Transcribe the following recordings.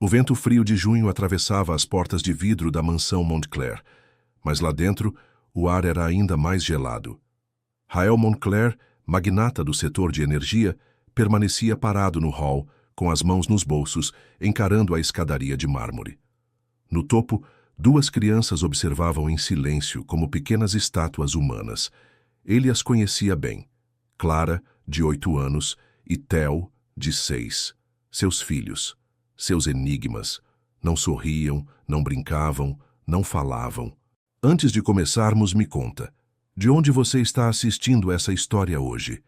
O vento frio de junho atravessava as portas de vidro da mansão Montclair, mas lá dentro o ar era ainda mais gelado. Rael Montclair, magnata do setor de energia, permanecia parado no hall, com as mãos nos bolsos, encarando a escadaria de mármore. No topo, duas crianças observavam em silêncio como pequenas estátuas humanas. Ele as conhecia bem. Clara, de 8 anos, e Theo, de 6. Seus filhos. Seus enigmas. Não sorriam, não brincavam, não falavam. Antes de começarmos, me conta. De onde você está assistindo essa história hoje?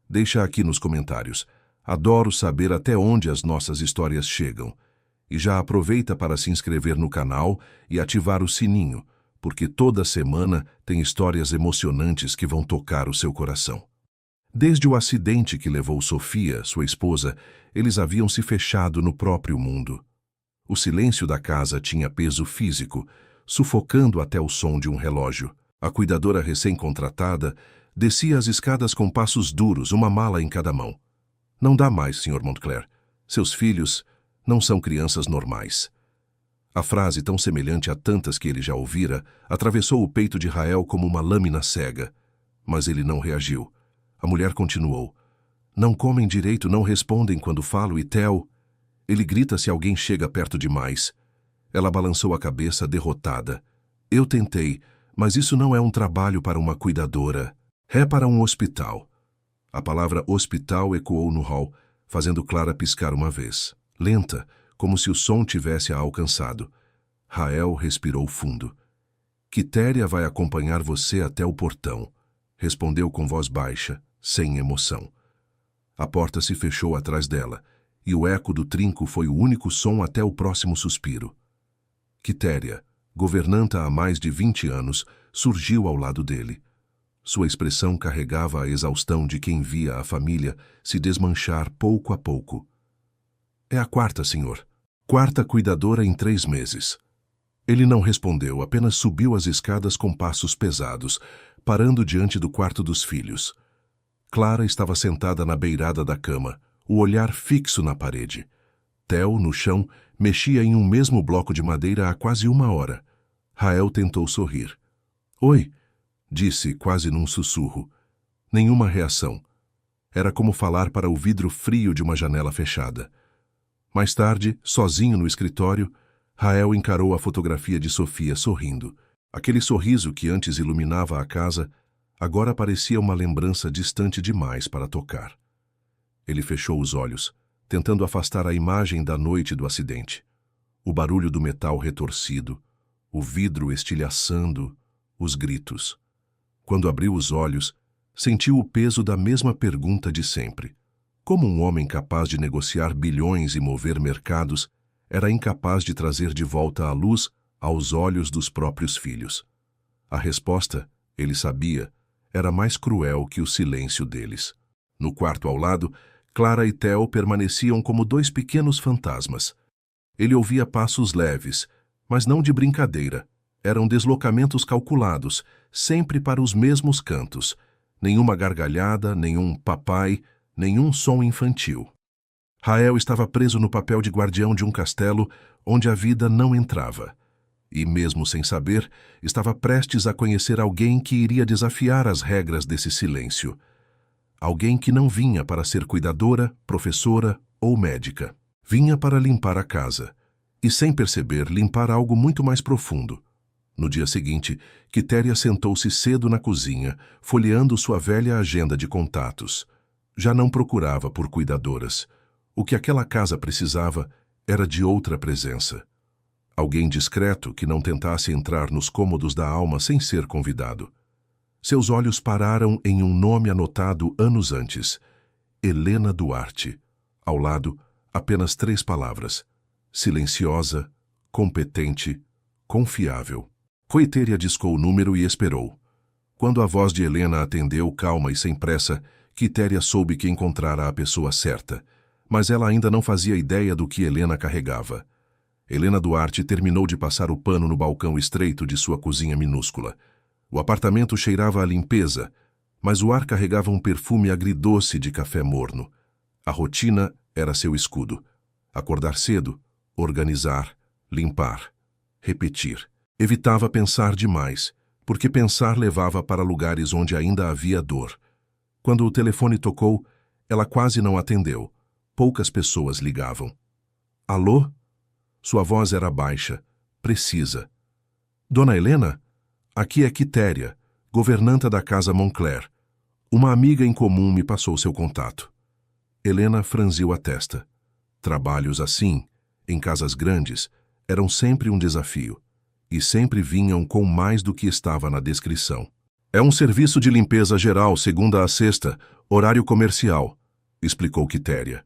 Deixa aqui nos comentários. Adoro saber até onde as nossas histórias chegam. E já aproveita para se inscrever no canal e ativar o sininho, porque toda semana tem histórias emocionantes que vão tocar o seu coração. Desde o acidente que levou Sofia, sua esposa, eles haviam se fechado no próprio mundo. O silêncio da casa tinha peso físico, sufocando até o som de um relógio. A cuidadora recém-contratada descia as escadas com passos duros, uma mala em cada mão. Não dá mais, Sr. Montclair. Seus filhos não são crianças normais. A frase, tão semelhante a tantas que ele já ouvira, atravessou o peito de Rael como uma lâmina cega. Mas ele não reagiu. A mulher continuou. Não comem direito, não respondem quando falo, e Theo... Ele grita se alguém chega perto demais. Ela balançou a cabeça, derrotada. Eu tentei, mas isso não é um trabalho para uma cuidadora. É para um hospital. A palavra hospital ecoou no hall, fazendo Clara piscar uma vez. Lenta, como se o som tivesse a alcançado. Rael respirou fundo. Quitéria vai acompanhar você até o portão, respondeu com voz baixa, sem emoção. A porta se fechou atrás dela, e o eco do trinco foi o único som até o próximo suspiro. Quitéria, governanta há mais de 20 anos, surgiu ao lado dele. Sua expressão carregava a exaustão de quem via a família se desmanchar pouco a pouco. É a quarta, senhor. Quarta cuidadora em 3 meses. Ele não respondeu, apenas subiu as escadas com passos pesados, parando diante do quarto dos filhos. Clara estava sentada na beirada da cama, o olhar fixo na parede. Theo, no chão, mexia em um mesmo bloco de madeira há quase 1 hora. Rael tentou sorrir. Oi, disse quase num sussurro. Nenhuma reação. Era como falar para o vidro frio de uma janela fechada. Mais tarde, sozinho no escritório, Rael encarou a fotografia de Sofia sorrindo. Aquele sorriso que antes iluminava a casa, agora parecia uma lembrança distante demais para tocar. Ele fechou os olhos, tentando afastar a imagem da noite do acidente. O barulho do metal retorcido, o vidro estilhaçando, os gritos. Quando abriu os olhos, sentiu o peso da mesma pergunta de sempre. Como um homem capaz de negociar bilhões e mover mercados era incapaz de trazer de volta a luz aos olhos dos próprios filhos? A resposta, ele sabia, era mais cruel que o silêncio deles. No quarto ao lado, Clara e Theo permaneciam como 2 pequenos fantasmas. Ele ouvia passos leves, mas não de brincadeira. Eram deslocamentos calculados, sempre para os mesmos cantos. Nenhuma gargalhada, nenhum papai, nenhum som infantil. Rael estava preso no papel de guardião de um castelo onde a vida não entrava. E, mesmo sem saber, estava prestes a conhecer alguém que iria desafiar as regras desse silêncio. Alguém que não vinha para ser cuidadora, professora ou médica. Vinha para limpar a casa. E, sem perceber, limpar algo muito mais profundo. No dia seguinte, Quitéria sentou-se cedo na cozinha, folheando sua velha agenda de contatos. Já não procurava por cuidadoras. O que aquela casa precisava era de outra presença. Alguém discreto que não tentasse entrar nos cômodos da alma sem ser convidado. Seus olhos pararam em um nome anotado anos antes. Helena Duarte. Ao lado, apenas 3 palavras. Silenciosa, competente, confiável. Quitéria discou o número e esperou. Quando a voz de Helena atendeu calma e sem pressa, Quitéria soube que encontrara a pessoa certa. Mas ela ainda não fazia ideia do que Helena carregava. Helena Duarte terminou de passar o pano no balcão estreito de sua cozinha minúscula. O apartamento cheirava a limpeza, mas o ar carregava um perfume agridoce de café morno. A rotina era seu escudo. Acordar cedo, Organizar, limpar, repetir. Evitava pensar demais, porque pensar levava para lugares onde ainda havia dor. Quando o telefone tocou, ela quase não atendeu. Poucas pessoas ligavam. Alô? Sua voz era baixa, precisa. Dona Helena? Aqui é Quitéria, governanta da casa Moncler. Uma amiga em comum me passou seu contato. Helena franziu a testa. Trabalhos assim, em casas grandes, eram sempre um desafio, e sempre vinham com mais do que estava na descrição. É um serviço de limpeza geral, segunda a sexta, horário comercial, explicou Quitéria.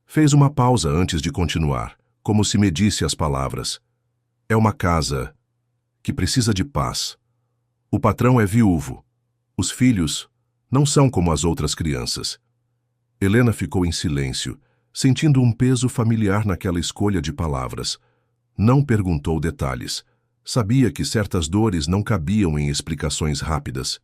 Fez uma pausa antes de continuar, como se medisse as palavras. É uma casa que precisa de paz. O patrão é viúvo. Os filhos não são como as outras crianças. Helena ficou em silêncio, sentindo um peso familiar naquela escolha de palavras. Não perguntou detalhes. Sabia que certas dores não cabiam em explicações rápidas.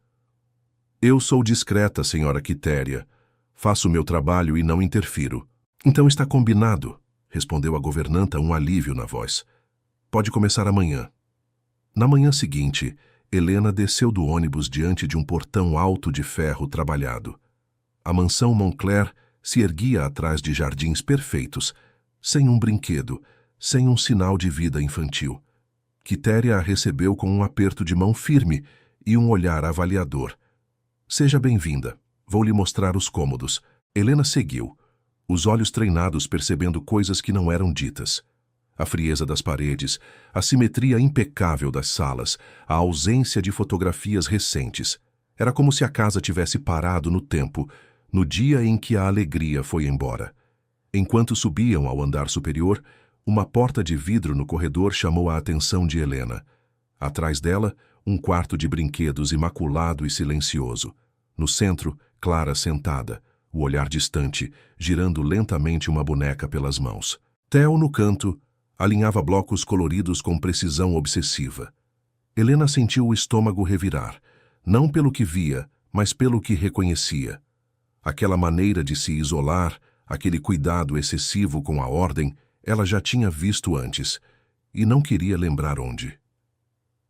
Eu sou discreta, senhora Quitéria. Faço o meu trabalho e não interfiro. Então está combinado, respondeu a governanta, um alívio na voz. Pode começar amanhã. Na manhã seguinte, Helena desceu do ônibus diante de um portão alto de ferro trabalhado. A mansão Moncler se erguia atrás de jardins perfeitos, sem um brinquedo, sem um sinal de vida infantil. Quitéria a recebeu com um aperto de mão firme e um olhar avaliador. Seja bem-vinda. Vou lhe mostrar os cômodos. Helena seguiu, os olhos treinados percebendo coisas que não eram ditas. A frieza das paredes, a simetria impecável das salas, a ausência de fotografias recentes. Era como se a casa tivesse parado no tempo, no dia em que a alegria foi embora. Enquanto subiam ao andar superior, uma porta de vidro no corredor chamou a atenção de Helena. Atrás dela, um quarto de brinquedos imaculado e silencioso. No centro, Clara sentada, o olhar distante, girando lentamente uma boneca pelas mãos. Theo, no canto, alinhava blocos coloridos com precisão obsessiva. Helena sentiu o estômago revirar, não pelo que via, mas pelo que reconhecia. Aquela maneira de se isolar, aquele cuidado excessivo com a ordem, ela já tinha visto antes, e não queria lembrar onde.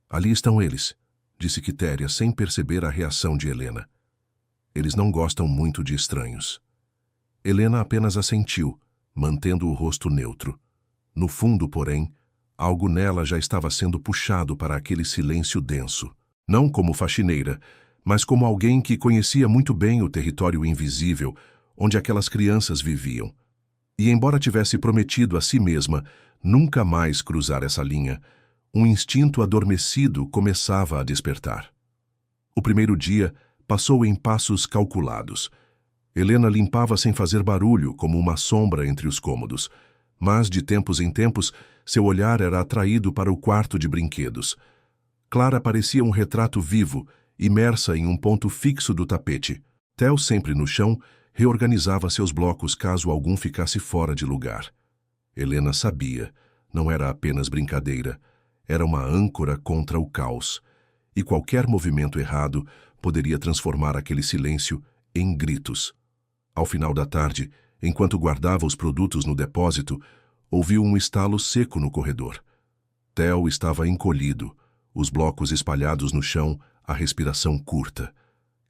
Ali estão eles, disse Quitéria sem perceber a reação de Helena. Eles não gostam muito de estranhos. Helena apenas assentiu, mantendo o rosto neutro. No fundo, porém, algo nela já estava sendo puxado para aquele silêncio denso. Não como faxineira, mas como alguém que conhecia muito bem o território invisível onde aquelas crianças viviam. E embora tivesse prometido a si mesma nunca mais cruzar essa linha, um instinto adormecido começava a despertar. O primeiro dia passou em passos calculados. Helena limpava sem fazer barulho, como uma sombra entre os cômodos, mas de tempos em tempos seu olhar era atraído para o quarto de brinquedos. Clara parecia um retrato vivo, imersa em um ponto fixo do tapete. Theo, sempre no chão, reorganizava seus blocos caso algum ficasse fora de lugar. Helena sabia, não era apenas brincadeira, era uma âncora contra o caos, e qualquer movimento errado poderia transformar aquele silêncio em gritos. Ao final da tarde, enquanto guardava os produtos no depósito, ouviu um estalo seco no corredor. Theo estava encolhido, os blocos espalhados no chão, a respiração curta.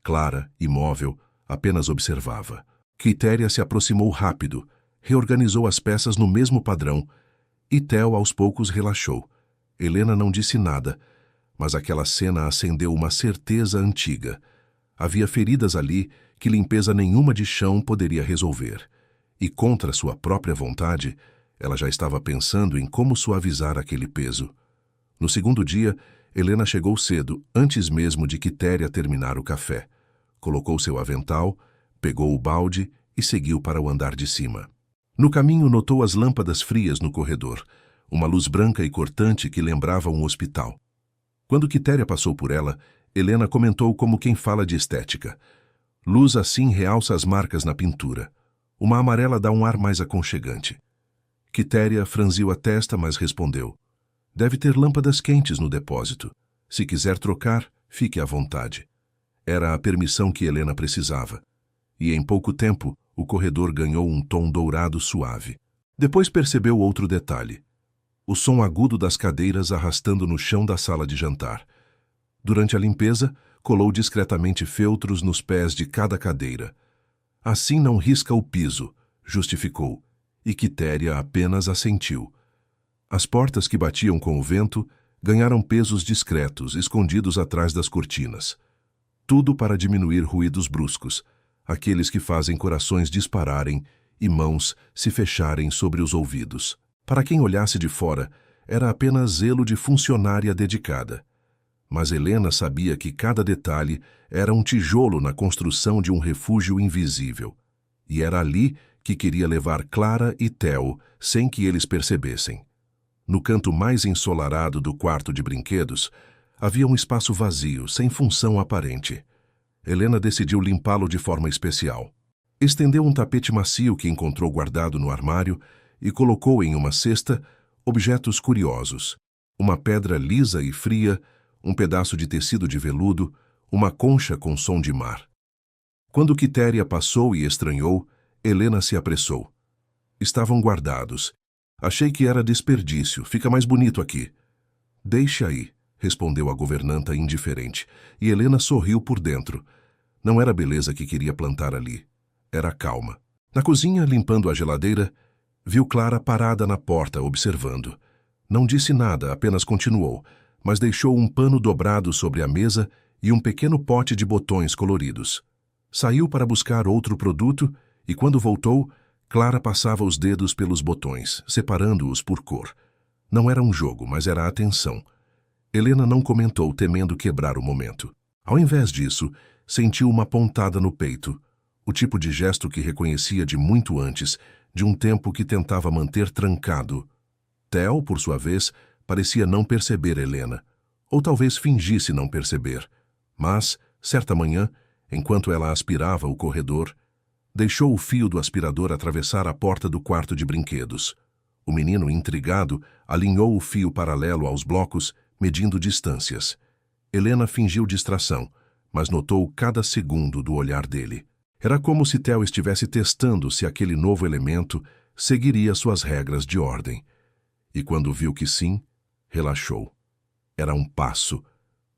Clara, imóvel, apenas observava. Quitéria se aproximou rápido, reorganizou as peças no mesmo padrão, e Theo aos poucos relaxou. Helena não disse nada, mas aquela cena acendeu uma certeza antiga. Havia feridas ali que limpeza nenhuma de chão poderia resolver. E contra sua própria vontade, ela já estava pensando em como suavizar aquele peso. No segundo dia, Helena chegou cedo, antes mesmo de Quitéria terminar o café. Colocou seu avental, pegou o balde e seguiu para o andar de cima. No caminho notou as lâmpadas frias no corredor, uma luz branca e cortante que lembrava um hospital. Quando Quitéria passou por ela, Helena comentou como quem fala de estética. Luz assim realça as marcas na pintura. Uma amarela dá um ar mais aconchegante. Quitéria franziu a testa, mas respondeu. Deve ter lâmpadas quentes no depósito. Se quiser trocar, fique à vontade. Era a permissão que Helena precisava. E em pouco tempo, o corredor ganhou um tom dourado suave. Depois percebeu outro detalhe. o som agudo das cadeiras arrastando no chão da sala de jantar. Durante a limpeza, colou discretamente feltros nos pés de cada cadeira. Assim não risca o piso, justificou, e Quitéria apenas assentiu. As portas que batiam com o vento ganharam pesos discretos, escondidos atrás das cortinas. Tudo para diminuir ruídos bruscos, aqueles que fazem corações dispararem e mãos se fecharem sobre os ouvidos. Para quem olhasse de fora, era apenas zelo de funcionária dedicada. Mas Helena sabia que cada detalhe era um tijolo na construção de um refúgio invisível. E era ali que queria levar Clara e Theo, sem que eles percebessem. No canto mais ensolarado do quarto de brinquedos, havia um espaço vazio, sem função aparente. Helena decidiu limpá-lo de forma especial. Estendeu um tapete macio que encontrou guardado no armário e colocou em uma cesta objetos curiosos. Uma pedra lisa e fria, um pedaço de tecido de veludo, uma concha com som de mar. Quando Quitéria passou e estranhou, Helena se apressou. Estavam guardados. Achei que era desperdício, fica mais bonito aqui. Deixe aí, respondeu a governanta indiferente, e Helena sorriu por dentro. Não era a beleza que queria plantar ali, era a calma. Na cozinha, limpando a geladeira, viu Clara parada na porta, observando. Não disse nada, apenas continuou, mas deixou um pano dobrado sobre a mesa e um pequeno pote de botões coloridos. Saiu para buscar outro produto e, quando voltou, Clara passava os dedos pelos botões, separando-os por cor. Não era um jogo, mas era atenção. Helena não comentou, temendo quebrar o momento. Ao invés disso, sentiu uma pontada no peito, o tipo de gesto que reconhecia de muito antes, de um tempo que tentava manter trancado. Theo, por sua vez, parecia não perceber Helena, ou talvez fingisse não perceber. Mas, certa manhã, enquanto ela aspirava o corredor, deixou o fio do aspirador atravessar a porta do quarto de brinquedos. O menino, intrigado, alinhou o fio paralelo aos blocos, medindo distâncias. Helena fingiu distração, mas notou cada segundo do olhar dele. Era como se Theo estivesse testando se aquele novo elemento seguiria suas regras de ordem. E quando viu que sim, relaxou. Era um passo,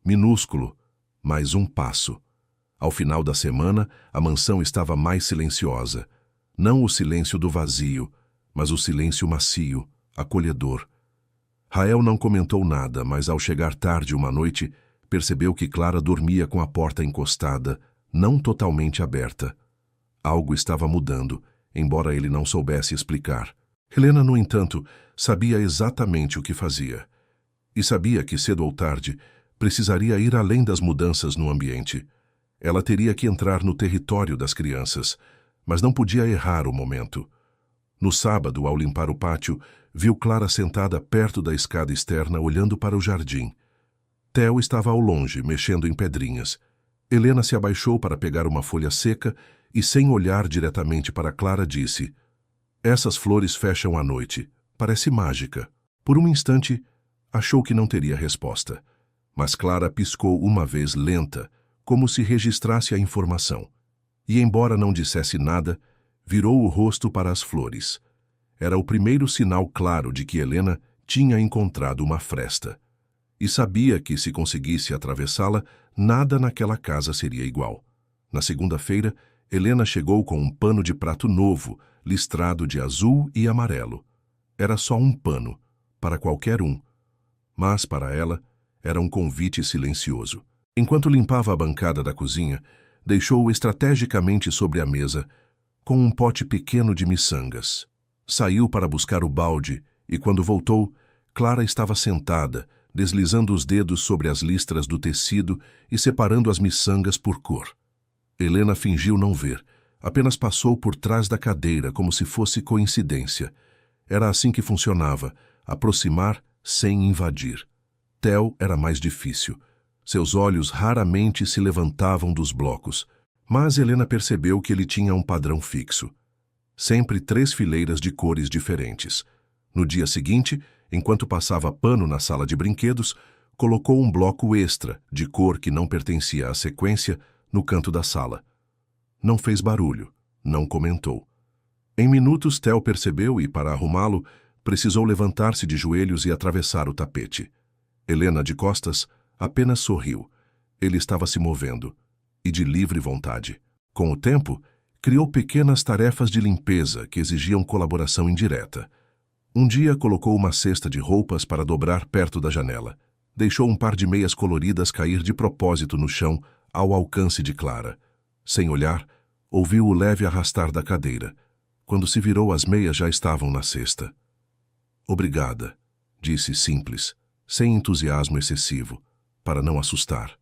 minúsculo, mas um passo. Ao final da semana, a mansão estava mais silenciosa. Não o silêncio do vazio, mas o silêncio macio, acolhedor. Rael não comentou nada, mas ao chegar tarde uma noite, percebeu que Clara dormia com a porta encostada, não totalmente aberta. Algo estava mudando, embora ele não soubesse explicar. Helena, no entanto, sabia exatamente o que fazia. E sabia que, cedo ou tarde, precisaria ir além das mudanças no ambiente. Ela teria que entrar no território das crianças, mas não podia errar o momento. No sábado, ao limpar o pátio, viu Clara sentada perto da escada externa, olhando para o jardim. Theo estava ao longe, mexendo em pedrinhas. Helena se abaixou para pegar uma folha seca e, sem olhar diretamente para Clara, disse: "Essas flores fecham a noite. Parece mágica." Por um instante, achou que não teria resposta. Mas Clara piscou uma vez lenta, como se registrasse a informação. E, embora não dissesse nada, virou o rosto para as flores. Era o primeiro sinal claro de que Helena tinha encontrado uma fresta. E sabia que, se conseguisse atravessá-la, nada naquela casa seria igual. Na segunda-feira, Helena chegou com um pano de prato novo, listrado de azul e amarelo. Era só um pano, para qualquer um. Mas, para ela, era um convite silencioso. Enquanto limpava a bancada da cozinha, deixou-o estrategicamente sobre a mesa, com um pote pequeno de miçangas. Saiu para buscar o balde e, quando voltou, Clara estava sentada, deslizando os dedos sobre as listras do tecido e separando as miçangas por cor. Helena fingiu não ver, apenas passou por trás da cadeira como se fosse coincidência. Era assim que funcionava, aproximar sem invadir. Theo era mais difícil. Seus olhos raramente se levantavam dos blocos, mas Helena percebeu que ele tinha um padrão fixo. Sempre 3 fileiras de cores diferentes. No dia seguinte, enquanto passava pano na sala de brinquedos, colocou um bloco extra, de cor que não pertencia à sequência, no canto da sala. Não fez barulho, não comentou. Em minutos, Theo percebeu e, para arrumá-lo, Precisou levantar-se de joelhos e atravessar o tapete. Helena, de costas, apenas sorriu. Ele estava se movendo, e de livre vontade. Com o tempo, criou pequenas tarefas de limpeza que exigiam colaboração indireta. Um dia colocou uma cesta de roupas para dobrar perto da janela. Deixou um par de meias coloridas cair de propósito no chão, ao alcance de Clara. Sem olhar, ouviu o leve arrastar da cadeira. Quando se virou, as meias já estavam na cesta. Obrigada, disse simples, sem entusiasmo excessivo, para não assustar.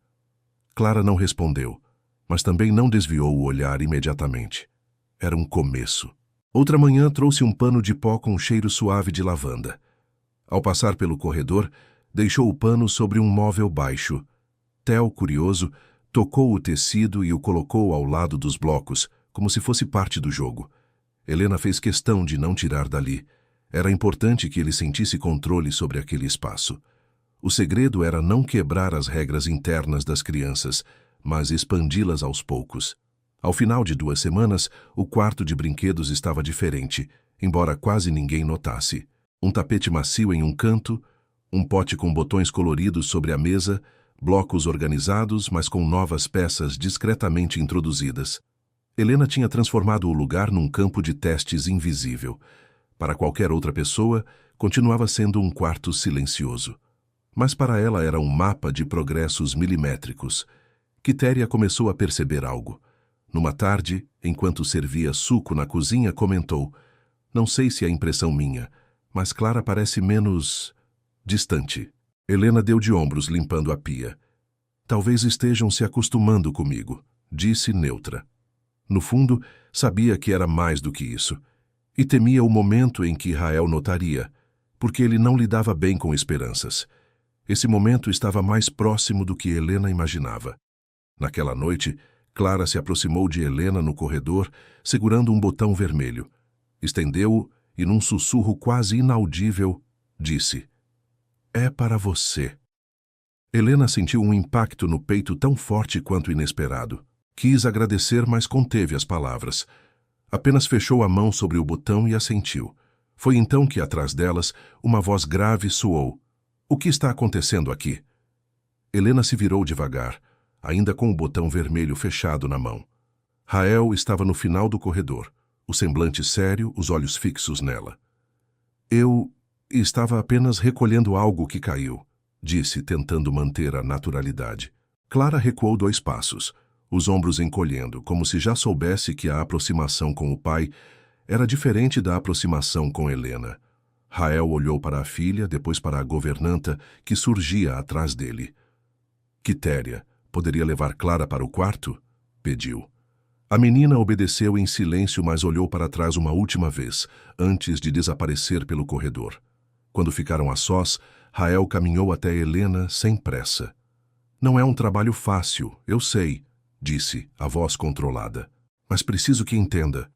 Clara não respondeu, mas também não desviou o olhar imediatamente. Era um começo. Outra manhã trouxe um pano de pó com um cheiro suave de lavanda. Ao passar pelo corredor, deixou o pano sobre um móvel baixo. Theo, curioso, tocou o tecido e o colocou ao lado dos blocos, como se fosse parte do jogo. Helena fez questão de não tirar dali. Era importante que ele sentisse controle sobre aquele espaço. O segredo era não quebrar as regras internas das crianças, mas expandi-las aos poucos. Ao final de 2 semanas, o quarto de brinquedos estava diferente, embora quase ninguém notasse. Um tapete macio em um canto, um pote com botões coloridos sobre a mesa, blocos organizados, mas com novas peças discretamente introduzidas. Helena tinha transformado o lugar num campo de testes invisível. Para qualquer outra pessoa, continuava sendo um quarto silencioso. Mas para ela era um mapa de progressos milimétricos. Quitéria começou a perceber algo. Numa tarde, enquanto servia suco na cozinha, comentou: "Não sei se é impressão minha, mas Clara parece menos distante." Helena deu de ombros, limpando a pia. "Talvez estejam se acostumando comigo", disse neutra. No fundo, sabia que era mais do que isso. E temia o momento em que Rael notaria, porque ele não lidava bem com esperanças. Esse momento estava mais próximo do que Helena imaginava. Naquela noite, Clara se aproximou de Helena no corredor, segurando um botão vermelho. Estendeu-o e, num sussurro quase inaudível, disse: "É para você." Helena sentiu um impacto no peito tão forte quanto inesperado. Quis agradecer, mas conteve as palavras. Apenas fechou a mão sobre o botão e assentiu. Foi então que, atrás delas, uma voz grave soou: "O que está acontecendo aqui?" Helena se virou devagar, ainda com o botão vermelho fechado na mão. Rael estava no final do corredor, o semblante sério, os olhos fixos nela. "Eu estava apenas recolhendo algo que caiu", disse, tentando manter a naturalidade. Clara recuou 2 passos, os ombros encolhendo, como se já soubesse que a aproximação com o pai era diferente da aproximação com Helena. Rael olhou para a filha, depois para a governanta, que surgia atrás dele. "Quitéria, poderia levar Clara para o quarto?" pediu. A menina obedeceu em silêncio, mas olhou para trás uma última vez, antes de desaparecer pelo corredor. Quando ficaram a sós, Rael caminhou até Helena sem pressa. "Não é um trabalho fácil, eu sei", disse, a voz controlada. "Mas preciso que entenda.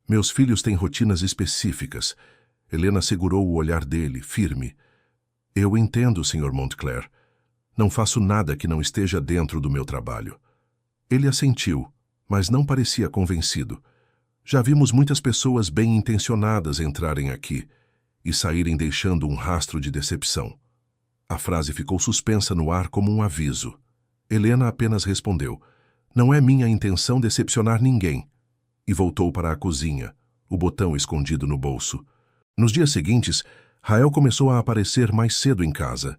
Meus filhos têm rotinas específicas." Helena segurou o olhar dele, firme. "Eu entendo, Sr. Montclair. Não faço nada que não esteja dentro do meu trabalho." Ele assentiu, mas não parecia convencido. "Já vimos muitas pessoas bem-intencionadas entrarem aqui e saírem deixando um rastro de decepção." A frase ficou suspensa no ar como um aviso. Helena apenas respondeu: "Não é minha intenção decepcionar ninguém." E voltou para a cozinha, o botão escondido no bolso. Nos dias seguintes, Rael começou a aparecer mais cedo em casa.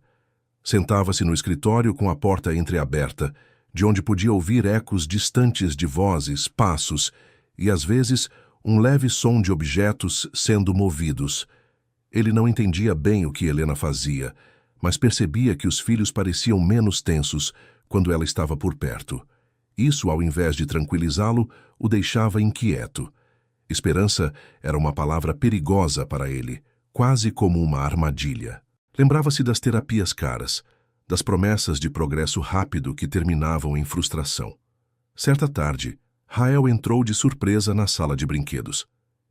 Sentava-se no escritório com a porta entreaberta, de onde podia ouvir ecos distantes de vozes, passos e, às vezes, um leve som de objetos sendo movidos. Ele não entendia bem o que Helena fazia, mas percebia que os filhos pareciam menos tensos quando ela estava por perto. Isso, ao invés de tranquilizá-lo, o deixava inquieto. Esperança era uma palavra perigosa para ele, quase como uma armadilha. Lembrava-se das terapias caras, das promessas de progresso rápido que terminavam em frustração. Certa tarde, Rael entrou de surpresa na sala de brinquedos.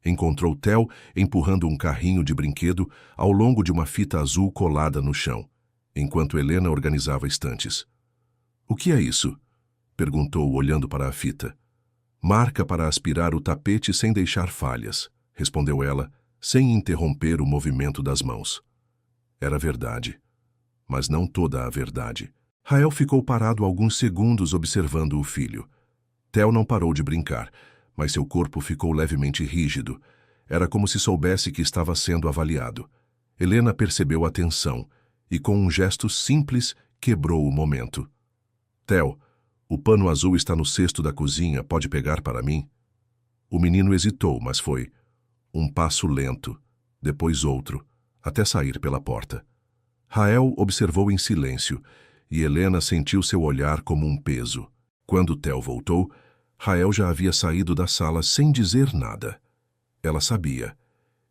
Encontrou Theo empurrando um carrinho de brinquedo ao longo de uma fita azul colada no chão, enquanto Helena organizava estantes. "O que é isso?" perguntou, olhando para a fita. "Marca para aspirar o tapete sem deixar falhas", respondeu ela, sem interromper o movimento das mãos. Era verdade, mas não toda a verdade. Rael ficou parado alguns segundos observando o filho. Theo não parou de brincar, mas seu corpo ficou levemente rígido. Era como se soubesse que estava sendo avaliado. Helena percebeu a tensão e, com um gesto simples, quebrou o momento. Theo, o pano azul está no cesto da cozinha, pode pegar para mim? O menino hesitou, mas foi um passo lento, depois outro, até sair pela porta. Rael observou em silêncio, e Helena sentiu seu olhar como um peso. Quando Theo voltou, Rael já havia saído da sala sem dizer nada. Ela sabia.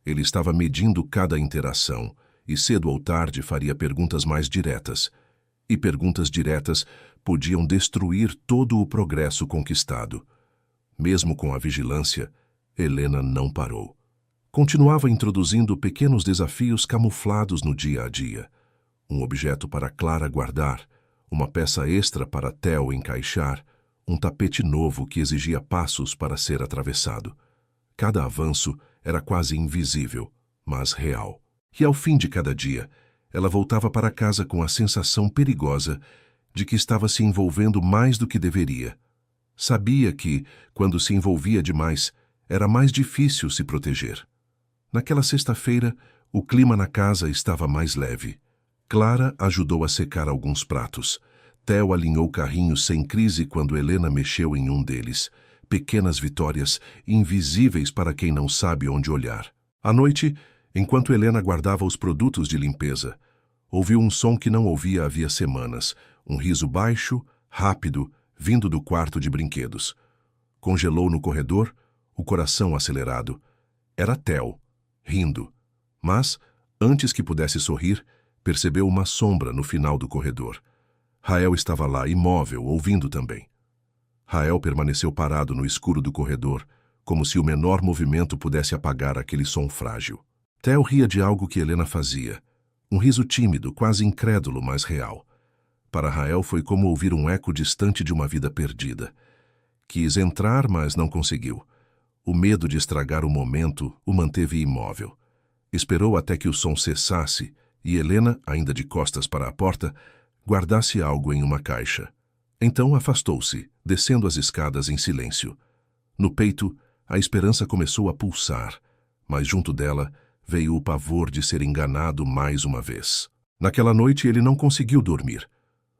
Ele estava medindo cada interação, e cedo ou tarde faria perguntas mais diretas. E perguntas diretas podiam destruir todo o progresso conquistado. Mesmo com a vigilância, Helena não parou. Continuava introduzindo pequenos desafios camuflados no dia a dia. Um objeto para Clara guardar, uma peça extra para Theo encaixar, um tapete novo que exigia passos para ser atravessado. Cada avanço era quase invisível, mas real. E ao fim de cada dia, ela voltava para casa com a sensação perigosa de que estava se envolvendo mais do que deveria. Sabia que, quando se envolvia demais, era mais difícil se proteger. Naquela sexta-feira, o clima na casa estava mais leve. Clara ajudou a secar alguns pratos. Theo alinhou carrinhos sem crise quando Helena mexeu em um deles. Pequenas vitórias, invisíveis para quem não sabe onde olhar. À noite, enquanto Helena guardava os produtos de limpeza, ouviu um som que não ouvia havia semanas. Um riso baixo, rápido, vindo do quarto de brinquedos. Congelou no corredor, o coração acelerado. Era Theo, rindo. Mas, antes que pudesse sorrir, percebeu uma sombra no final do corredor. Rael estava lá, imóvel, ouvindo também. Rael permaneceu parado no escuro do corredor, como se o menor movimento pudesse apagar aquele som frágil. Theo ria de algo que Helena fazia. Um riso tímido, quase incrédulo, mas real. Para Rael foi como ouvir um eco distante de uma vida perdida. Quis entrar, mas não conseguiu. O medo de estragar o momento o manteve imóvel. Esperou até que o som cessasse e Helena, ainda de costas para a porta, guardasse algo em uma caixa. Então afastou-se, descendo as escadas em silêncio. No peito, a esperança começou a pulsar, mas junto dela veio o pavor de ser enganado mais uma vez. Naquela noite ele não conseguiu dormir.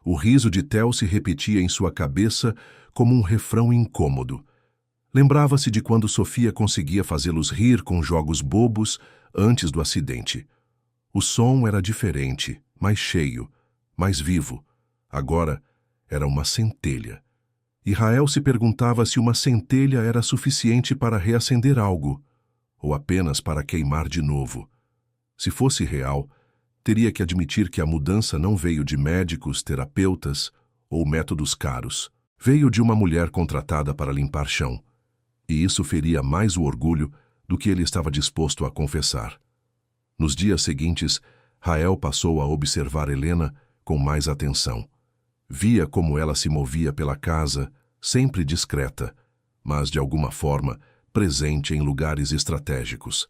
O riso de Theo se repetia em sua cabeça como um refrão incômodo. Lembrava-se de quando Sofia conseguia fazê-los rir com jogos bobos antes do acidente. O som era diferente, mais cheio, mais vivo. Agora era uma centelha. E Rael se perguntava se uma centelha era suficiente para reacender algo, ou apenas para queimar de novo. Se fosse real, teria que admitir que a mudança não veio de médicos, terapeutas ou métodos caros. Veio de uma mulher contratada para limpar chão. E isso feria mais o orgulho do que ele estava disposto a confessar. Nos dias seguintes, Rael passou a observar Helena com mais atenção. Via como ela se movia pela casa, sempre discreta, mas de alguma forma presente em lugares estratégicos.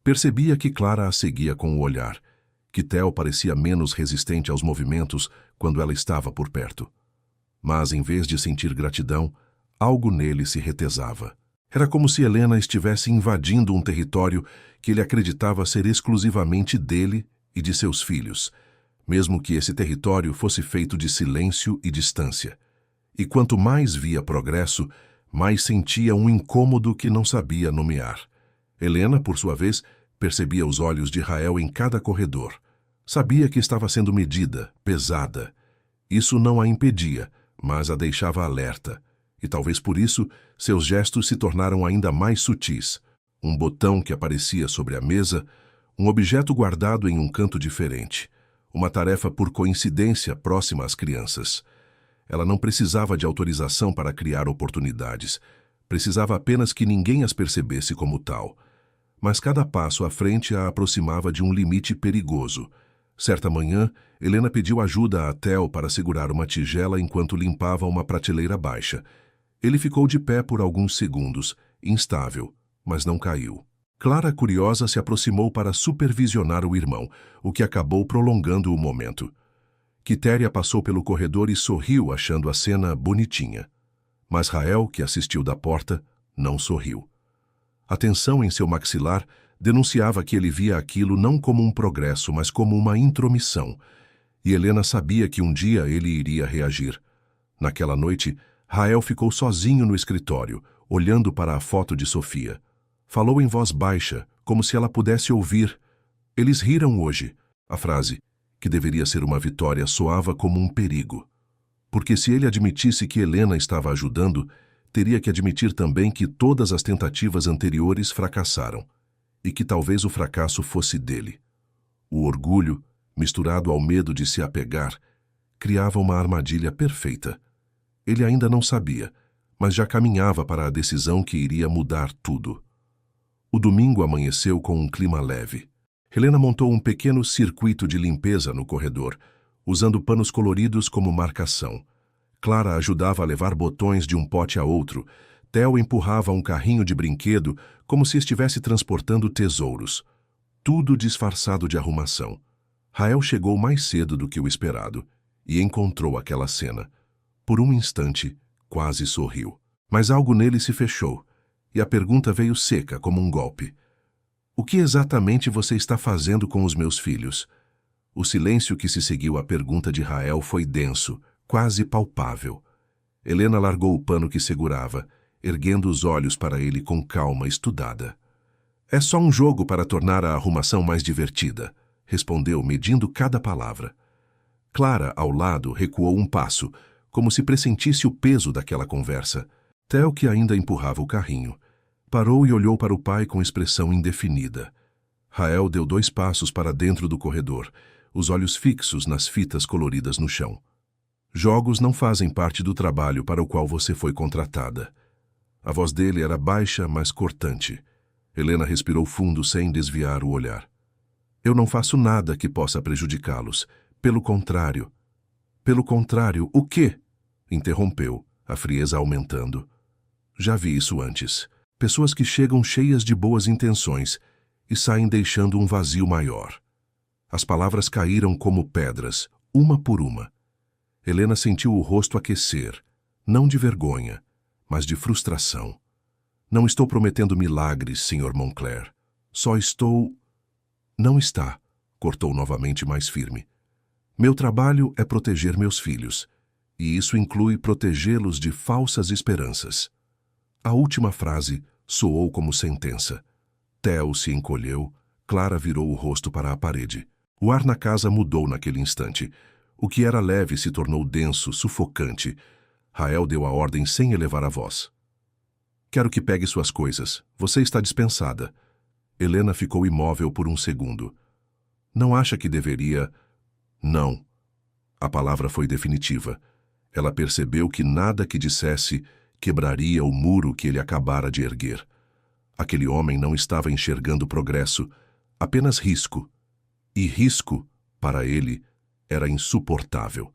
Percebia que Clara a seguia com o olhar, que Theo parecia menos resistente aos movimentos quando ela estava por perto. Mas, em vez de sentir gratidão, algo nele se retesava. Era como se Helena estivesse invadindo um território que ele acreditava ser exclusivamente dele e de seus filhos, mesmo que esse território fosse feito de silêncio e distância. E quanto mais via progresso, mais sentia um incômodo que não sabia nomear. Helena, por sua vez, percebia os olhos de Rael em cada corredor. Sabia que estava sendo medida, pesada. Isso não a impedia, mas a deixava alerta. E talvez por isso, seus gestos se tornaram ainda mais sutis. Um botão que aparecia sobre a mesa, um objeto guardado em um canto diferente. Uma tarefa por coincidência próxima às crianças. Ela não precisava de autorização para criar oportunidades. Precisava apenas que ninguém as percebesse como tal. Mas cada passo à frente a aproximava de um limite perigoso. Certa manhã, Helena pediu ajuda a Theo para segurar uma tigela enquanto limpava uma prateleira baixa. Ele ficou de pé por alguns segundos, instável, mas não caiu. Clara, curiosa, se aproximou para supervisionar o irmão, o que acabou prolongando o momento. Quitéria passou pelo corredor e sorriu, achando a cena bonitinha. Mas Rael, que assistiu da porta, não sorriu. A tensão em seu maxilar denunciava que ele via aquilo não como um progresso, mas como uma intromissão. E Helena sabia que um dia ele iria reagir. Naquela noite, Rael ficou sozinho no escritório, olhando para a foto de Sofia. Falou em voz baixa, como se ela pudesse ouvir. Eles riram hoje. A frase, que deveria ser uma vitória, soava como um perigo. Porque se ele admitisse que Helena estava ajudando, teria que admitir também que todas as tentativas anteriores fracassaram, e que talvez o fracasso fosse dele. O orgulho, misturado ao medo de se apegar, criava uma armadilha perfeita. Ele ainda não sabia, mas já caminhava para a decisão que iria mudar tudo. O domingo amanheceu com um clima leve. Helena montou um pequeno circuito de limpeza no corredor, usando panos coloridos como marcação. Clara ajudava a levar botões de um pote a outro. Theo empurrava um carrinho de brinquedo como se estivesse transportando tesouros. Tudo disfarçado de arrumação. Rael chegou mais cedo do que o esperado e encontrou aquela cena. Por um instante, quase sorriu. Mas algo nele se fechou, e a pergunta veio seca como um golpe. O que exatamente você está fazendo com os meus filhos? O silêncio que se seguiu à pergunta de Rael foi denso, quase palpável. Helena largou o pano que segurava, erguendo os olhos para ele com calma estudada. É só um jogo para tornar a arrumação mais divertida, respondeu, medindo cada palavra. Clara, ao lado, recuou um passo, como se pressentisse o peso daquela conversa. Theo, que ainda empurrava o carrinho, parou e olhou para o pai com expressão indefinida. Rael deu 2 passos para dentro do corredor, os olhos fixos nas fitas coloridas no chão. Jogos não fazem parte do trabalho para o qual você foi contratada. A voz dele era baixa, mas cortante. Helena respirou fundo sem desviar o olhar. Eu não faço nada que possa prejudicá-los. Pelo contrário. Pelo contrário, o quê? Interrompeu, a frieza aumentando. Já vi isso antes. Pessoas que chegam cheias de boas intenções e saem deixando um vazio maior. As palavras caíram como pedras, uma por uma. Helena sentiu o rosto aquecer, não de vergonha, mas de frustração. Não estou prometendo milagres, Sr. Moncler. Só estou... Não está, cortou novamente mais firme. Meu trabalho é proteger meus filhos, e isso inclui protegê-los de falsas esperanças. A última frase soou como sentença. Theo se encolheu, Clara virou o rosto para a parede. O ar na casa mudou naquele instante. O que era leve se tornou denso, sufocante. Rael deu a ordem sem elevar a voz. Quero que pegue suas coisas. Você está dispensada. Helena ficou imóvel por um segundo. Não acha que deveria... Não. A palavra foi definitiva. Ela percebeu que nada que dissesse quebraria o muro que ele acabara de erguer. Aquele homem não estava enxergando progresso, apenas risco. E risco, para ele, era insuportável.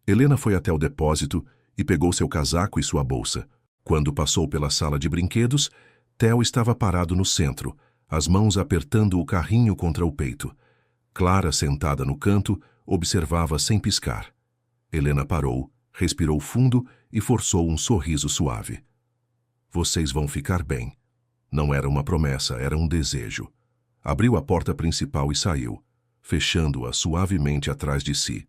Helena foi até o depósito e pegou seu casaco e sua bolsa. Quando passou pela sala de brinquedos, Theo estava parado no centro, as mãos apertando o carrinho contra o peito. Clara, sentada no canto, observava sem piscar. Helena parou, respirou fundo e forçou um sorriso suave. Vocês vão ficar bem. Não era uma promessa, era um desejo. Abriu a porta principal e saiu, fechando-a suavemente atrás de si.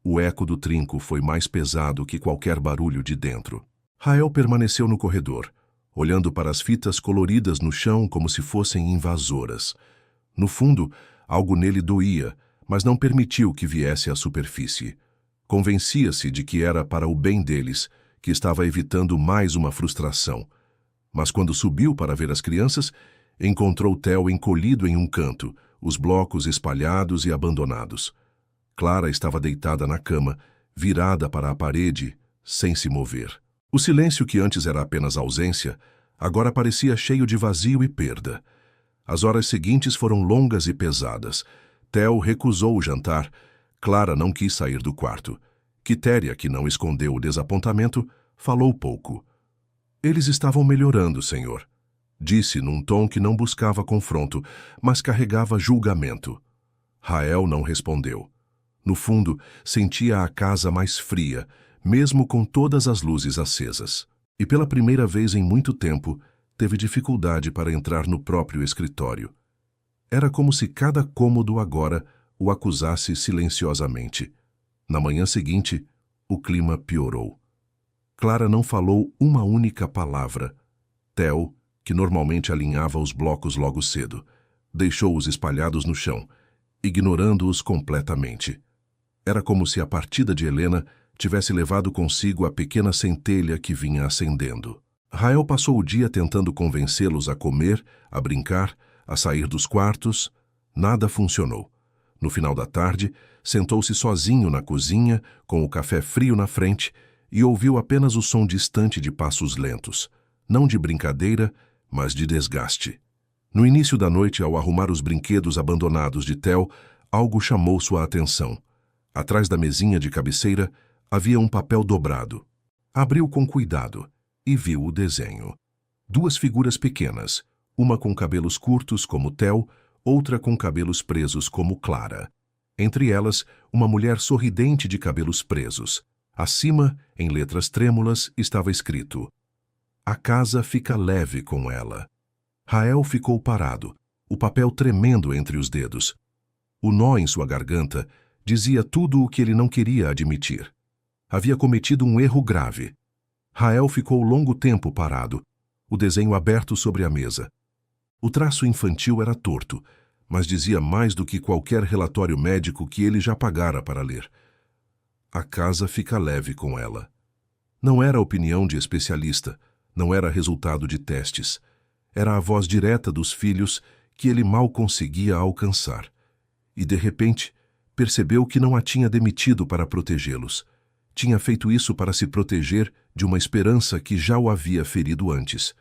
O eco do trinco foi mais pesado que qualquer barulho de dentro. Rael permaneceu no corredor, olhando para as fitas coloridas no chão como se fossem invasoras. No fundo, algo nele doía, mas não permitiu que viesse à superfície. Convencia-se de que era para o bem deles, que estava evitando mais uma frustração. Mas quando subiu para ver as crianças, encontrou Theo encolhido em um canto, os blocos espalhados e abandonados. Clara estava deitada na cama, virada para a parede, sem se mover. O silêncio que antes era apenas ausência, agora parecia cheio de vazio e perda. As horas seguintes foram longas e pesadas. Theo recusou o jantar. Clara não quis sair do quarto. Quitéria, que não escondeu o desapontamento, falou pouco. Eles estavam melhorando, senhor. Disse num tom que não buscava confronto, mas carregava julgamento. Rael não respondeu. No fundo, sentia a casa mais fria, mesmo com todas as luzes acesas. E pela primeira vez em muito tempo, teve dificuldade para entrar no próprio escritório. Era como se cada cômodo agora o acusasse silenciosamente. Na manhã seguinte, o clima piorou. Clara não falou uma única palavra. Theo, que normalmente alinhava os blocos logo cedo, deixou-os espalhados no chão, ignorando-os completamente. Era como se a partida de Helena tivesse levado consigo a pequena centelha que vinha acendendo. Rael passou o dia tentando convencê-los a comer, a brincar, a sair dos quartos. Nada funcionou. No final da tarde, sentou-se sozinho na cozinha, com o café frio na frente, e ouviu apenas o som distante de passos lentos, não de brincadeira, mas de desgaste. No início da noite, ao arrumar os brinquedos abandonados de Theo, algo chamou sua atenção. Atrás da mesinha de cabeceira, havia um papel dobrado. Abriu com cuidado e viu o desenho. Duas figuras pequenas, uma com cabelos curtos como Theo, outra com cabelos presos como Clara. Entre elas, uma mulher sorridente de cabelos presos. Acima, em letras trêmulas, estava escrito: "A casa fica leve com ela." Rael ficou parado, o papel tremendo entre os dedos. O nó em sua garganta dizia tudo o que ele não queria admitir. Havia cometido um erro grave. Rael ficou longo tempo parado, o desenho aberto sobre a mesa. O traço infantil era torto, mas dizia mais do que qualquer relatório médico que ele já pagara para ler. A casa fica leve com ela. Não era opinião de especialista, não era resultado de testes. Era a voz direta dos filhos que ele mal conseguia alcançar. E, de repente, percebeu que não a tinha demitido para protegê-los. Tinha feito isso para se proteger de uma esperança que já o havia ferido antes.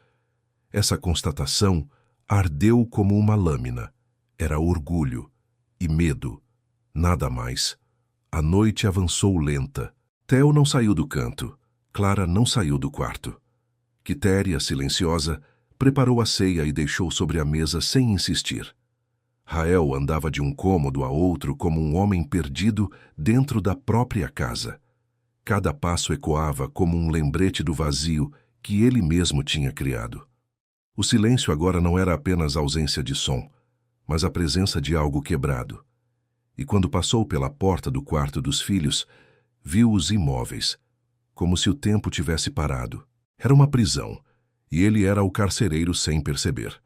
Essa constatação ardeu como uma lâmina. Era orgulho e medo, nada mais. A noite avançou lenta. Theo não saiu do canto. Clara não saiu do quarto. Quitéria, silenciosa, preparou a ceia e deixou sobre a mesa sem insistir. Rael andava de um cômodo a outro como um homem perdido dentro da própria casa. Cada passo ecoava como um lembrete do vazio que ele mesmo tinha criado. O silêncio agora não era apenas ausência de som, mas a presença de algo quebrado. E quando passou pela porta do quarto dos filhos, viu-os imóveis, como se o tempo tivesse parado. Era uma prisão, e ele era o carcereiro sem perceber.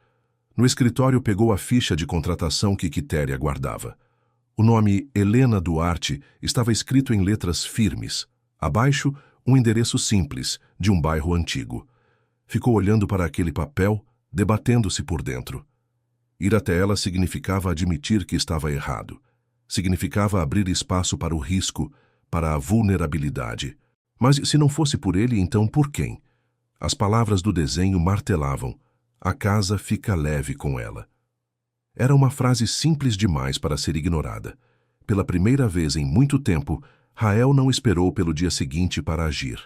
No escritório pegou a ficha de contratação que Quitéria guardava. O nome Helena Duarte estava escrito em letras firmes. Abaixo, um endereço simples, de um bairro antigo. Ficou olhando para aquele papel, debatendo-se por dentro. Ir até ela significava admitir que estava errado. Significava abrir espaço para o risco, para a vulnerabilidade. Mas se não fosse por ele, então por quem? As palavras do desenho martelavam: "A casa fica leve com ela." Era uma frase simples demais para ser ignorada. Pela primeira vez em muito tempo, Rael não esperou pelo dia seguinte para agir.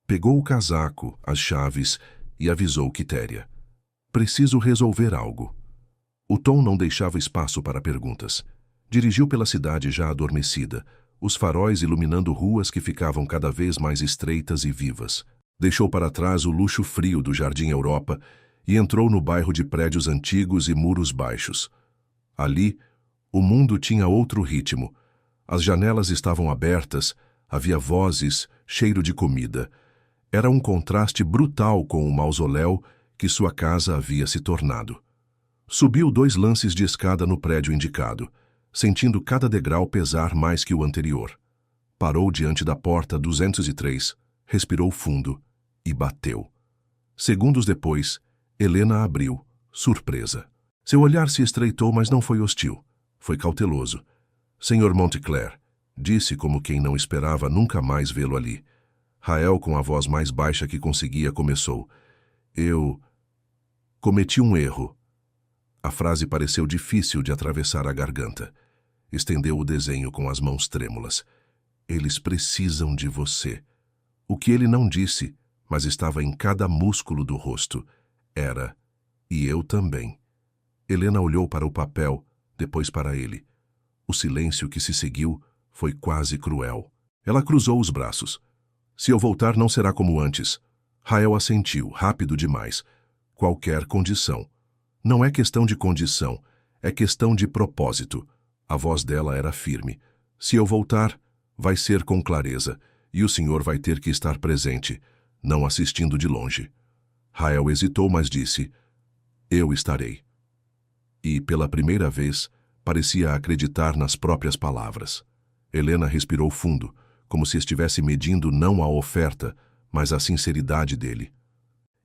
Pegou o casaco, as chaves e avisou Quitéria: "Preciso resolver algo." O tom não deixava espaço para perguntas. Dirigiu pela cidade já adormecida, os faróis iluminando ruas que ficavam cada vez mais estreitas e vivas. Deixou para trás o luxo frio do Jardim Europa e entrou no bairro de prédios antigos e muros baixos. Ali, o mundo tinha outro ritmo. As janelas estavam abertas, havia vozes, cheiro de comida. Era um contraste brutal com o mausoléu que sua casa havia se tornado. Subiu 2 lances de escada no prédio indicado, sentindo cada degrau pesar mais que o anterior. Parou diante da porta 203, respirou fundo e bateu. Segundos depois, Helena abriu, surpresa. Seu olhar se estreitou, mas não foi hostil. Foi cauteloso. "Senhor Montclair", disse como quem não esperava nunca mais vê-lo ali. Rael, com a voz mais baixa que conseguia, começou: "Eu cometi um erro." A frase pareceu difícil de atravessar a garganta. Estendeu o desenho com as mãos trêmulas. "Eles precisam de você." O que ele não disse, mas estava em cada músculo do rosto, era: E eu também. Helena olhou para o papel, depois para ele. O silêncio que se seguiu foi quase cruel. Ela cruzou os braços. Se eu voltar, não será como antes. Rael assentiu, rápido demais. Qualquer condição. Não é questão de condição, é questão de propósito. A voz dela era firme. Se eu voltar, vai ser com clareza, e o senhor vai ter que estar presente, não assistindo de longe. Rael hesitou, mas disse, eu estarei. E, pela primeira vez, parecia acreditar nas próprias palavras. Helena respirou fundo, como se estivesse medindo não a oferta, mas a sinceridade dele.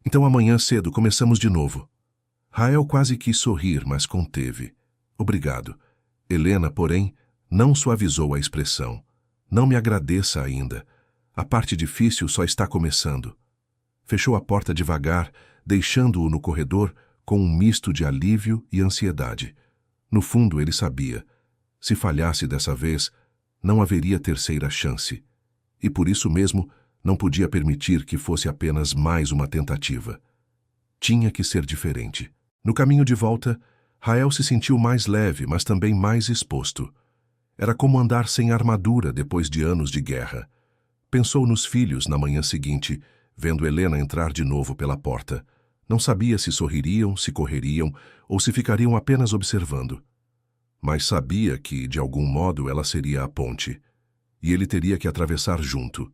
Então amanhã cedo começamos de novo. Rael quase quis sorrir, mas conteve. Obrigado. Helena, porém, não suavizou a expressão. Não me agradeça ainda. A parte difícil só está começando. Fechou a porta devagar, deixando-o no corredor com um misto de alívio e ansiedade. No fundo, ele sabia. Se falhasse dessa vez, não haveria terceira chance. E por isso mesmo, não podia permitir que fosse apenas mais uma tentativa. Tinha que ser diferente. No caminho de volta, Rael se sentiu mais leve, mas também mais exposto. Era como andar sem armadura depois de anos de guerra. Pensou nos filhos na manhã seguinte, vendo Helena entrar de novo pela porta. Não sabia se sorririam, se correriam ou se ficariam apenas observando. Mas sabia que, de algum modo, ela seria a ponte. E ele teria que atravessar junto.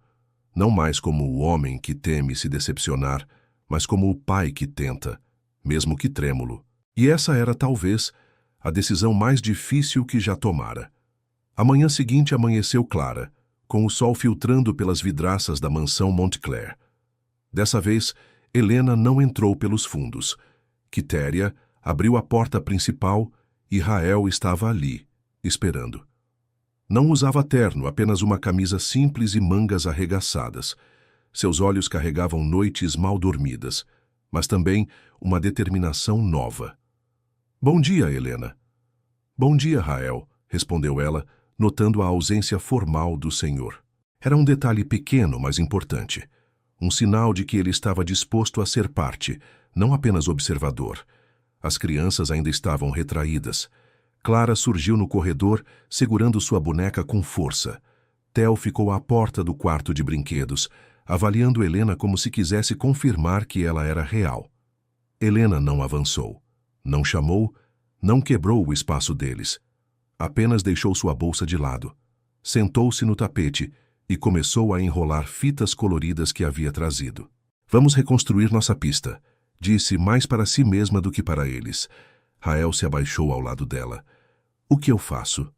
Não mais como o homem que teme se decepcionar, mas como o pai que tenta, mesmo que trêmulo. E essa era, talvez, a decisão mais difícil que já tomara. A manhã seguinte amanheceu clara, com o sol filtrando pelas vidraças da mansão Montclair. Dessa vez, Helena não entrou pelos fundos. Quitéria abriu a porta principal e Rael estava ali, esperando. Não usava terno, apenas uma camisa simples e mangas arregaçadas. Seus olhos carregavam noites mal dormidas, mas também uma determinação nova. Bom dia, Helena. Bom dia, Rael, respondeu ela, notando a ausência formal do senhor. Era um detalhe pequeno, mas importante. Um sinal de que ele estava disposto a ser parte, não apenas observador. As crianças ainda estavam retraídas. Clara surgiu no corredor, segurando sua boneca com força. Theo ficou à porta do quarto de brinquedos, avaliando Helena como se quisesse confirmar que ela era real. Helena não avançou. Não chamou, não quebrou o espaço deles. Apenas deixou sua bolsa de lado. Sentou-se no tapete e começou a enrolar fitas coloridas que havia trazido. Vamos reconstruir nossa pista, disse mais para si mesma do que para eles. Rael se abaixou ao lado dela. O que eu faço?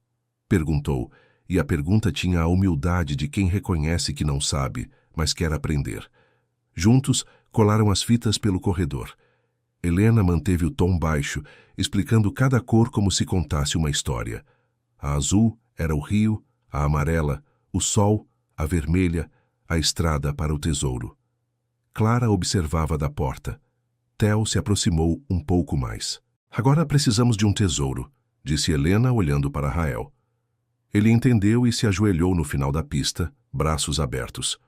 Perguntou, e a pergunta tinha a humildade de quem reconhece que não sabe, mas quer aprender. Juntos, colaram as fitas pelo corredor. Helena manteve o tom baixo, explicando cada cor como se contasse uma história. A azul era o rio, a amarela, o sol, a vermelha, a estrada para o tesouro. Clara observava da porta. Theo se aproximou um pouco mais. Agora precisamos de um tesouro, disse Helena olhando para Rael. Ele entendeu e se ajoelhou no final da pista, braços abertos.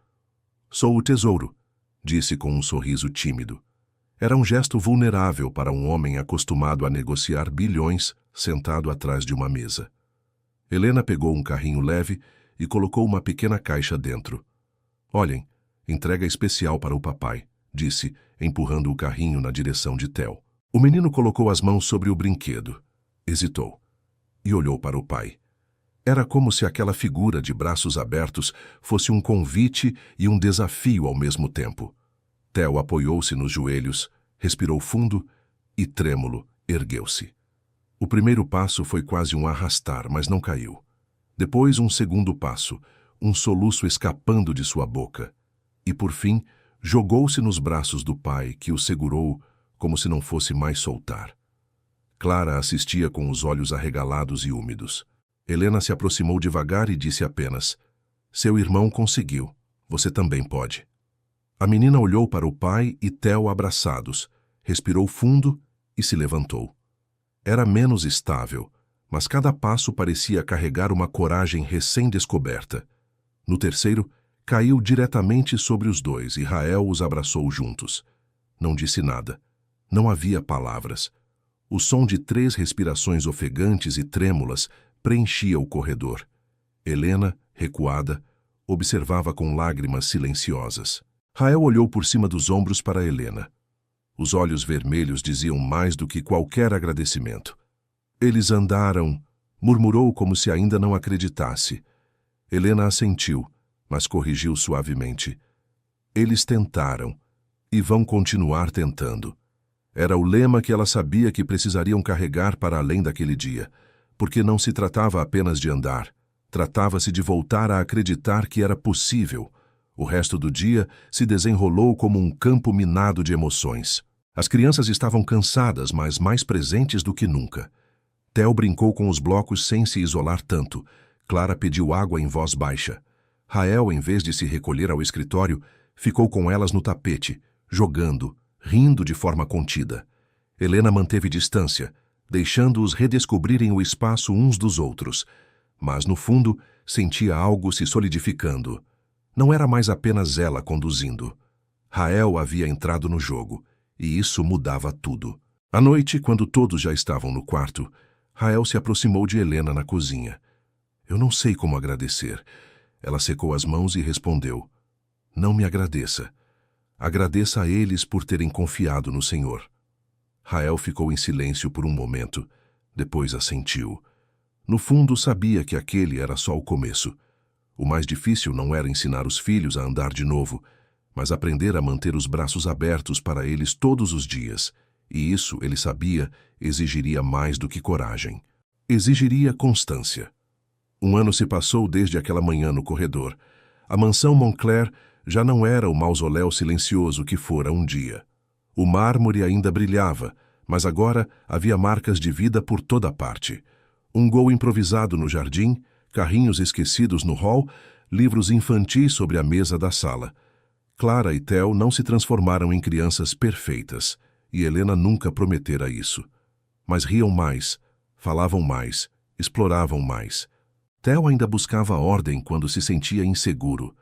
Sou o tesouro, disse com um sorriso tímido. Era um gesto vulnerável para um homem acostumado a negociar bilhões sentado atrás de uma mesa. Helena pegou um carrinho leve e colocou uma pequena caixa dentro. Olhem, entrega especial para o papai, disse, empurrando o carrinho na direção de Theo. O menino colocou as mãos sobre o brinquedo. Hesitou. E olhou para o pai. Era como se aquela figura de braços abertos fosse um convite e um desafio ao mesmo tempo. Theo apoiou-se nos joelhos, respirou fundo e, trêmulo, ergueu-se. O primeiro passo foi quase um arrastar, mas não caiu. Depois um segundo passo, um soluço escapando de sua boca. E, por fim, jogou-se nos braços do pai, que o segurou como se não fosse mais soltar. Clara assistia com os olhos arregalados e úmidos. Helena se aproximou devagar e disse apenas, seu irmão conseguiu, você também pode. A menina olhou para o pai e Theo abraçados, respirou fundo e se levantou. Era menos estável, mas cada passo parecia carregar uma coragem recém-descoberta. No terceiro, caiu diretamente sobre os dois e Rael os abraçou juntos. Não disse nada. Não havia palavras. O som de 3 respirações ofegantes e trêmulas preenchia o corredor. Helena, recuada, observava com lágrimas silenciosas. Rael olhou por cima dos ombros para Helena. Os olhos vermelhos diziam mais do que qualquer agradecimento. Eles andaram, murmurou como se ainda não acreditasse. Helena assentiu, mas corrigiu suavemente. Eles tentaram, e vão continuar tentando. Era o lema que ela sabia que precisariam carregar para além daquele dia, porque não se tratava apenas de andar, tratava-se de voltar a acreditar que era possível. O resto do dia se desenrolou como um campo minado de emoções. As crianças estavam cansadas, mas mais presentes do que nunca. Theo brincou com os blocos sem se isolar tanto. Clara pediu água em voz baixa. Rael, em vez de se recolher ao escritório, ficou com elas no tapete, jogando, rindo de forma contida. Helena manteve distância, deixando-os redescobrirem o espaço uns dos outros. Mas, no fundo, sentia algo se solidificando. Não era mais apenas ela conduzindo. Rael havia entrado no jogo, e isso mudava tudo. À noite, quando todos já estavam no quarto, Rael se aproximou de Helena na cozinha. Eu não sei como agradecer. Ela secou as mãos e respondeu. Não me agradeça. Agradeça a eles por terem confiado no Senhor. Rael ficou em silêncio por um momento. Depois assentiu. No fundo, sabia que aquele era só o começo. O mais difícil não era ensinar os filhos a andar de novo, mas aprender a manter os braços abertos para eles todos os dias. E isso, ele sabia, exigiria mais do que coragem. Exigiria constância. Um ano se passou desde aquela manhã no corredor. A mansão Montclair já não era o mausoléu silencioso que fora um dia. O mármore ainda brilhava, mas agora havia marcas de vida por toda parte. Um gol improvisado no jardim, carrinhos esquecidos no hall, livros infantis sobre a mesa da sala. Clara e Theo não se transformaram em crianças perfeitas, e Helena nunca prometera isso. Mas riam mais, falavam mais, exploravam mais. Theo ainda buscava ordem quando se sentia inseguro.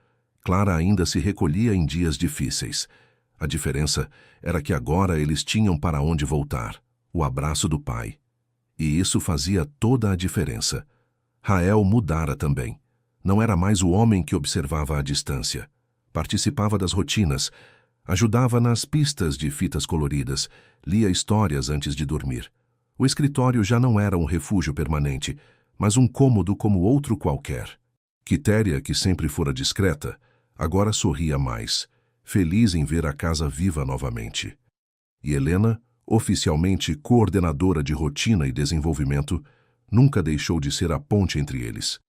Clara ainda se recolhia em dias difíceis. A diferença era que agora eles tinham para onde voltar, o abraço do pai. E isso fazia toda a diferença. Rael mudara também. Não era mais o homem que observava à distância. Participava das rotinas, ajudava nas pistas de fitas coloridas, lia histórias antes de dormir. O escritório já não era um refúgio permanente, mas um cômodo como outro qualquer. Quitéria, que sempre fora discreta, agora sorria mais, feliz em ver a casa viva novamente. E Helena, oficialmente coordenadora de rotina e desenvolvimento, nunca deixou de ser a ponte entre eles.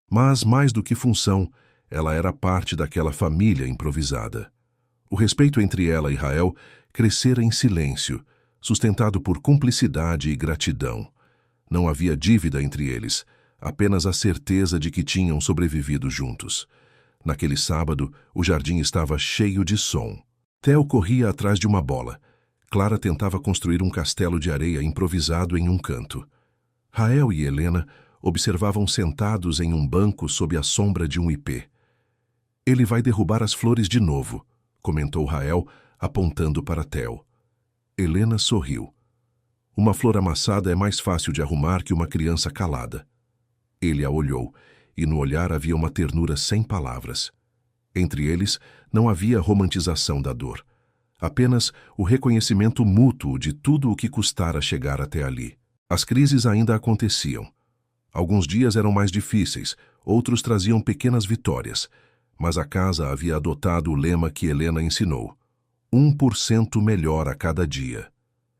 Mas, mais do que função, ela era parte daquela família improvisada. O respeito entre ela e Rael crescera em silêncio, sustentado por cumplicidade e gratidão. Não havia dívida entre eles, apenas a certeza de que tinham sobrevivido juntos. Naquele sábado, o jardim estava cheio de som. Theo corria atrás de uma bola. Clara tentava construir um castelo de areia improvisado em um canto. Rael e Helena observavam sentados em um banco sob a sombra de um ipê. Ele vai derrubar as flores de novo, comentou Rael, apontando para Theo. Helena sorriu. Uma flor amassada é mais fácil de arrumar que uma criança calada. Ele a olhou, e no olhar havia uma ternura sem palavras. Entre eles, não havia romantização da dor. Apenas o reconhecimento mútuo de tudo o que custara chegar até ali. As crises ainda aconteciam. Alguns dias eram mais difíceis, outros traziam pequenas vitórias, mas a casa havia adotado o lema que Helena ensinou: 1% melhor a cada dia.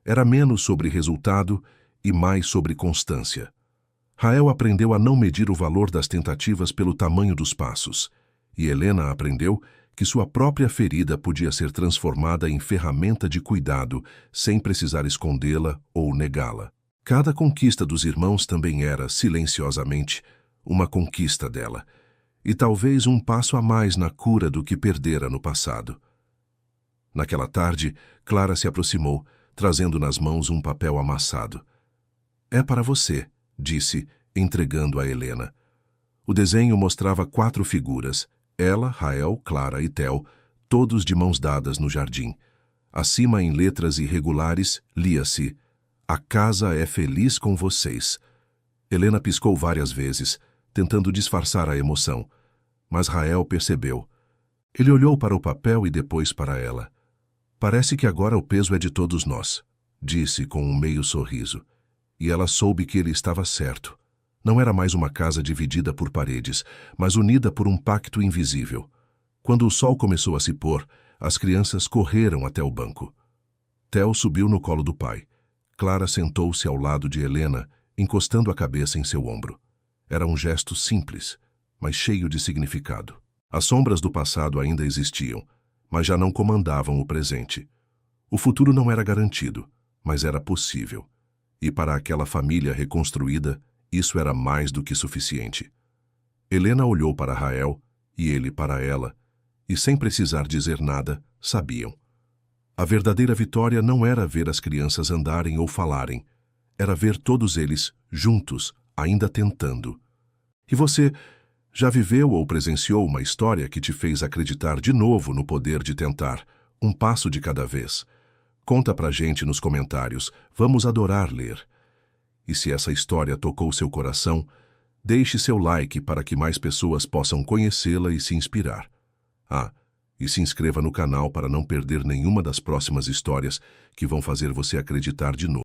Era menos sobre resultado e mais sobre constância. Rael aprendeu a não medir o valor das tentativas pelo tamanho dos passos, e Helena aprendeu que sua própria ferida podia ser transformada em ferramenta de cuidado sem precisar escondê-la ou negá-la. Cada conquista dos irmãos também era, silenciosamente, uma conquista dela, e talvez um passo a mais na cura do que perdera no passado. Naquela tarde, Clara se aproximou, trazendo nas mãos um papel amassado. É para você, disse, entregando a Helena. O desenho mostrava 4 figuras, ela, Rael, Clara e Theo, todos de mãos dadas no jardim. Acima, em letras irregulares, lia-se: "A casa é feliz com vocês." Helena piscou várias vezes, tentando disfarçar a emoção, mas Rael percebeu. Ele olhou para o papel e depois para ela. "Parece que agora o peso é de todos nós", disse com um meio sorriso. E ela soube que ele estava certo. Não era mais uma casa dividida por paredes, mas unida por um pacto invisível. Quando o sol começou a se pôr, as crianças correram até o banco. Theo subiu no colo do pai. Clara sentou-se ao lado de Helena, encostando a cabeça em seu ombro. Era um gesto simples, mas cheio de significado. As sombras do passado ainda existiam, mas já não comandavam o presente. O futuro não era garantido, mas era possível. E para aquela família reconstruída, isso era mais do que suficiente. Helena olhou para Rael e ele para ela, e sem precisar dizer nada, sabiam. A verdadeira vitória não era ver as crianças andarem ou falarem, era ver todos eles juntos, ainda tentando. E você já viveu ou presenciou uma história que te fez acreditar de novo no poder de tentar, um passo de cada vez? Conta pra gente nos comentários, vamos adorar ler. E se essa história tocou seu coração, deixe seu like para que mais pessoas possam conhecê-la e se inspirar. E se inscreva no canal para não perder nenhuma das próximas histórias que vão fazer você acreditar de novo.